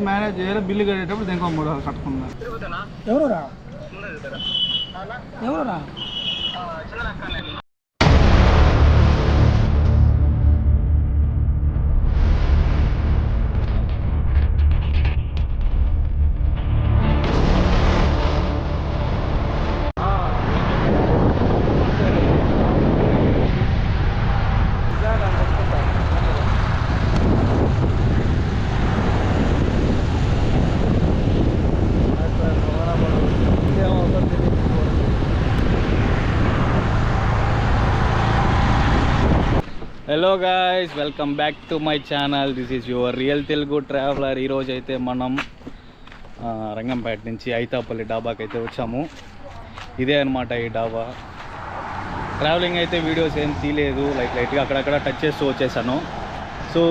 Manage చేయాలి. Bill కట్టేటప్పుడు దీనికి 300 కట్టుకున్నా. ఎవరురా hello guys, welcome back to my channel. This is your real Telugu traveller. ఈరోజు అయితే మనం రంగంపేట నుంచి ఐతాపల్లి డాబాకి అయితే వచ్చాము. ఇదే అనమాట ఈ డాబా. ట్రావెలింగ్ అయితే వీడియోస్ ఏం తీయలేదు, లైట్గా అక్కడక్కడ టచ్ చేస్తూ వచ్చేసాను. సో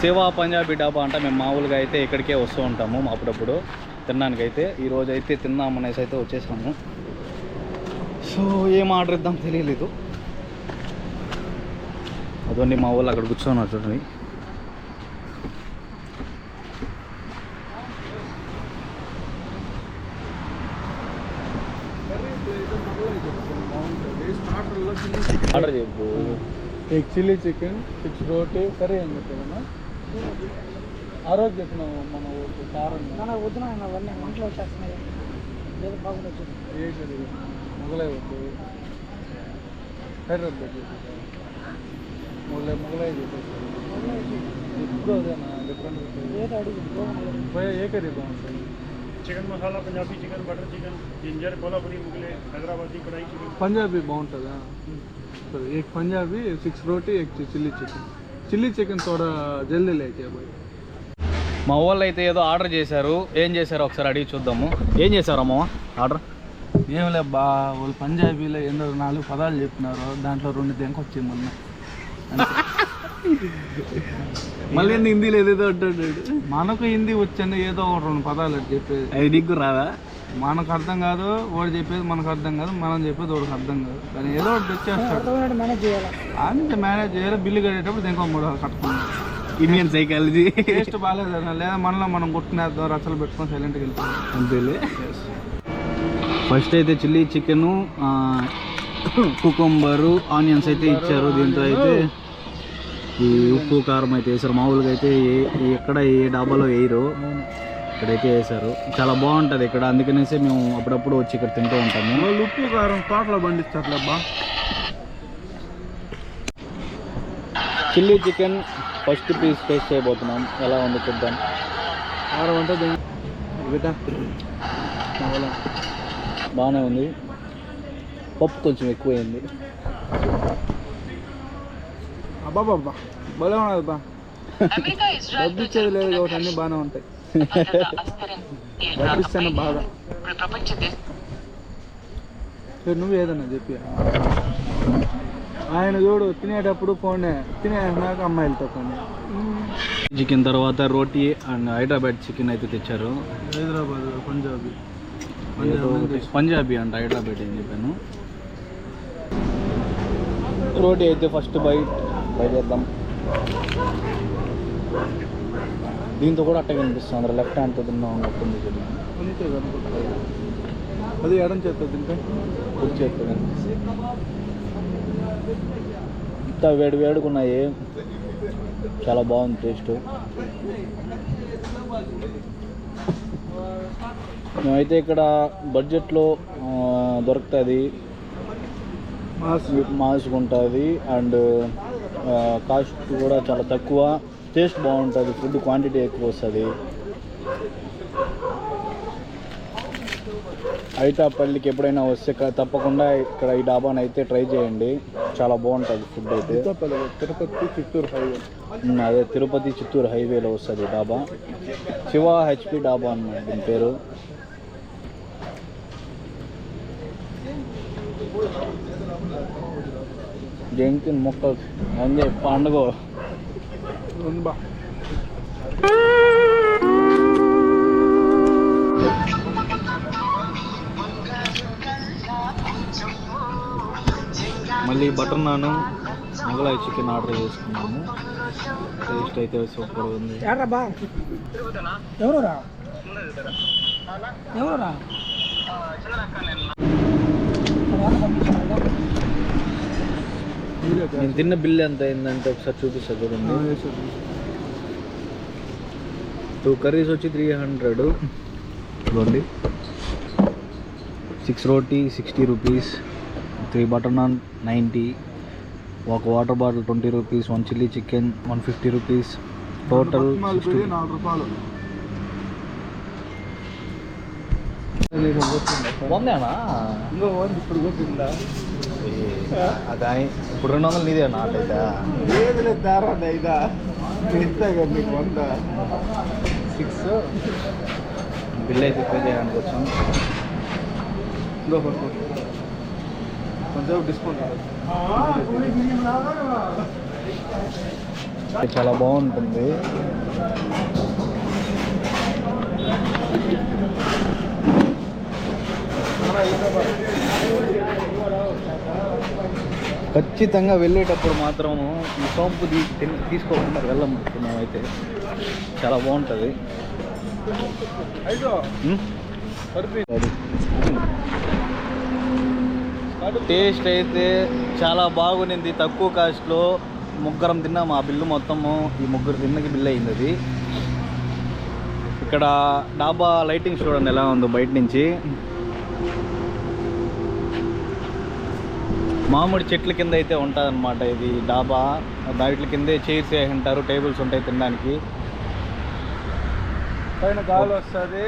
శివ పంజాబీ డాబా అంటే మేము మామూలుగా అయితే ఇక్కడికే వస్తూ ఉంటాము అప్పుడప్పుడు తినడానికైతే. ఈరోజు అయితే తిందామనేసి అయితే వచ్చేసాము. సో ఏం ఆర్డర్ ఇద్దాం తెలియలేదు. అదండి మా వాళ్ళు అక్కడ కూర్చోన్నారు చూడండి. ఆర్డర్ చెప్పు. ఎగ్ చిల్లీ చికెన్, 6 రోటీ కర్రీ అని చెప్పాను. ఆ రోజు చెప్పినాము మన కారం వద్దున అవన్నీ వంటలు వచ్చేస్తున్నాయి. లేదు బాగుండొచ్చు. ఏ కర్రీ మొగలై వద్దు, హైదరాబాద్ మొగలై చెప్పేస్తారు. ఇప్పుడు అదేనా డిఫరెంట్ ఏ కర్రీ బాగుంటుంది? Chicken masala, Punjabi chicken, butter chicken, ginger, Kolhapuri, Mughlai, Hyderabadi kadai chicken. Punjabi బాగుంటుందా? సరే, ఎగ్ పంజాబీ, 6 రోటీ, egg chilli chicken. Chilli chicken తోడా జల్దీ లేకే బాయ్. మా వాళ్ళు అయితే ఏదో ఆర్డర్ చేశారు. ఏం చేశారో ఒకసారి అడిగి చూద్దాము. ఏం చేశారు అమ్మ ఆర్డర్? ఏం లే బా, వాళ్ళు పంజాబీలో ఎన్నో 4 పదాలు చెప్పినారు. దాంట్లో 2 దెంకొచ్చింది మొన్న. మళ్ళీ హిందీలో ఏదేదో అంటాడు. మనకు హిందీ వచ్చండి, ఏదో 2 పదాలు అని చెప్పేది. అది నీకు రాదా? మనకు అర్థం కాదు, వాడు చెప్పేది మనకు అర్థం కాదు, మనం చెప్పేది వాడికి అర్థం కాదు. కానీ ఏదో ఒకటి తెచ్చేస్తాడు. మేనేజ్ చేయాలి. అంతే మేనేజ్ చేయాలి. బిల్లు కట్టేటప్పుడు దీనికి 300 కట్టుకున్నాం. Indian psychology. టేస్ట్ బాగాలేదు లేదా మనలో మనం కొట్టుకునేద్దాం, రసలు పెట్టుకొని సైలెంట్గా వెళ్ళిపోయాం. అంతేలే. ఫస్ట్ అయితే చిల్లీ చికెను, కుకుంబరు, ఆనియన్స్ అయితే ఇచ్చారు. దీంతో అయితే ఈ ఉప్పు కారం అయితే వేసారు. మామూలుగా అయితే ఎక్కడ ఏ డాబాలో వేయరు, ఇక్కడైతే వేసారు. చాలా బాగుంటుంది ఇక్కడ, అందుకనేసి మేము అప్పుడప్పుడు వచ్చి ఇక్కడ తింటూ ఉంటాము. వాళ్ళు ఉప్పు కారం తోటలో పండిస్తారులేబ్బా. Chilli chicken first piece taste చేయబోతున్నాం. ఎలా ఉంది చూద్దాం. కారం అంటే బిడ్డ బాగానే ఉంది. పప్పు కొంచెం ఎక్కువైంది. అబ్బాబ్బా భలే ఉన్నది బా. డబ్బు ఇచ్చేది లేదు కాబట్టి అన్నీ బాగానే ఉంటాయి. డబ్బు ఇస్తాను బాగా. నువ్వు ఏదన్నా చెప్పి ఆయన చూడు తినేటప్పుడు ఫోనే, తినేసినాక అమ్మాయిలతో ఫోనే. చికెన్ తర్వాత రోటీ అండ్ హైదరాబాద్ చికెన్ అయితే తెచ్చారు. హైదరాబాద్ పంజాబీ అంట, హైదరాబాద్ ఏం చెప్పాను. రోటీ అయితే ఫస్ట్ బైట్ చేద్దాం. దీంతో కూడా అట్టగా కనిపిస్తుంది. లెఫ్ట్ హ్యాండ్తో తిన్నా ఉన్నట్టుంది. అంతే కనుకుంటుంది. అది ఎడం చేస్తుంది తింటే కుడి చేత్తో కనిపిస్తుంది. ఇంత వేడుకున్నాయి, చాలా బాగుంది టేస్ట్. మేమైతే ఇక్కడ బడ్జెట్లో దొరుకుతుంది, మాస్గా ఉంటుంది అండ్ కాస్ట్ కూడా చాలా తక్కువ. టేస్ట్ బాగుంటుంది, ఫుడ్ క్వాంటిటీ ఎక్కువ వస్తుంది. ఐతాపల్లికి ఎప్పుడైనా వస్తే తప్పకుండా ఇక్కడ ఈ డాబాని అయితే ట్రై చేయండి. చాలా బాగుంటుంది ఫుడ్ అయితే. తిరుపతి చిత్తూరు హైవే, అదే తిరుపతి చిత్తూరు హైవేలో వస్తుంది డాబా. శివ హెచ్పి డాబా అన్నమాట దీని పేరు. జంకిన్ మొక్కలు అందే పండుగ. మళ్ళీ butter non, Mughlai chicken order చేసుకున్నాము. టేస్ట్ అయితే సూపర్ ఉంది. ఏడ్రా బా ఎవరురా ఎవరురా నేను తిన్న బిల్ ఎంత అయిందంటే ఒకసారి చూపిస్తా చూడండి. 2 కర్రీస్ వచ్చి 300. చూడండి, 6 రోటీ 60 రూపీస్, 3 బటర్ నాన్ 90, ఒక water bottle 20 rupees, 1 chilli chicken 150 rupees, total 4 రూపాయలు. వందేనా ఇంకో ఇప్పుడు కొట్టిందా అదా ఇప్పుడు 200 నీదేనా అట్లయితే? లేదు లేదు దారా ఇదా ఇస్తా కదా నీకు 100 6 బిల్ అయితే పే చేయడానికి వచ్చాం. ఇంకో కొంచెం డిస్కౌంట్ చాలా బాగుంటుంది. ఖచ్చితంగా వెళ్ళేటప్పుడు మాత్రము ఈ సోంపు తీసుకోకుండా వెళ్ళము. మేమైతే చాలా బాగుంటుంది. టేస్ట్ అయితే చాలా బాగుంది. తక్కువ కాస్ట్లో ముగ్గురం తిన్నాము. ఆ బిల్లు మొత్తము ఈ ముగ్గురు తిన్నకి బిల్లు అయింది. అది ఇక్కడ డాబా లైటింగ్ చూడండి ఎలా ఉందో బయట నుంచి. మామిడి చెట్ల కింద అయితే ఉంటుంది అనమాట ఇది డాబా. వాటి కిందే చైర్స్ వేసి ఉంటారు, టేబుల్స్ ఉంటాయి తినడానికి. పైన గాలి వస్తుంది,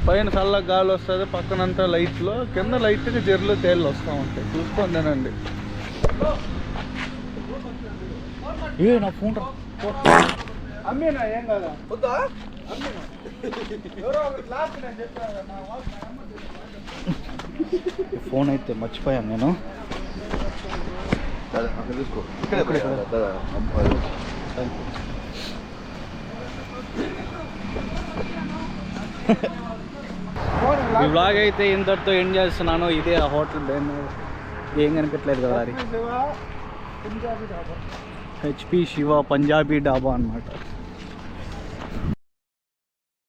పైన చల్ల గాలి వస్తుంది, పక్కనంతా లైట్లో, కింద లైట్గా జర్లు తేళ్ళు వస్తూ ఉంటాయి. చూసుకొని తినండి. నా ఫోన్ అమ్మేనా ఏం కదా వద్దా అమ్మేనా ఎవరో లాస్ట్ నేను చెప్పాను. ఫోన్ అయితే మర్చిపోయాను నేను. ఈ వ్లాగ్ అయితే ఇంతటితో ఎండ్ చేస్తున్నాను. ఇదే ఆ హోటల్ ఏం కనిపించలేదు కదా అది. HP శివ పంజాబీ డాబా అన్నమాట.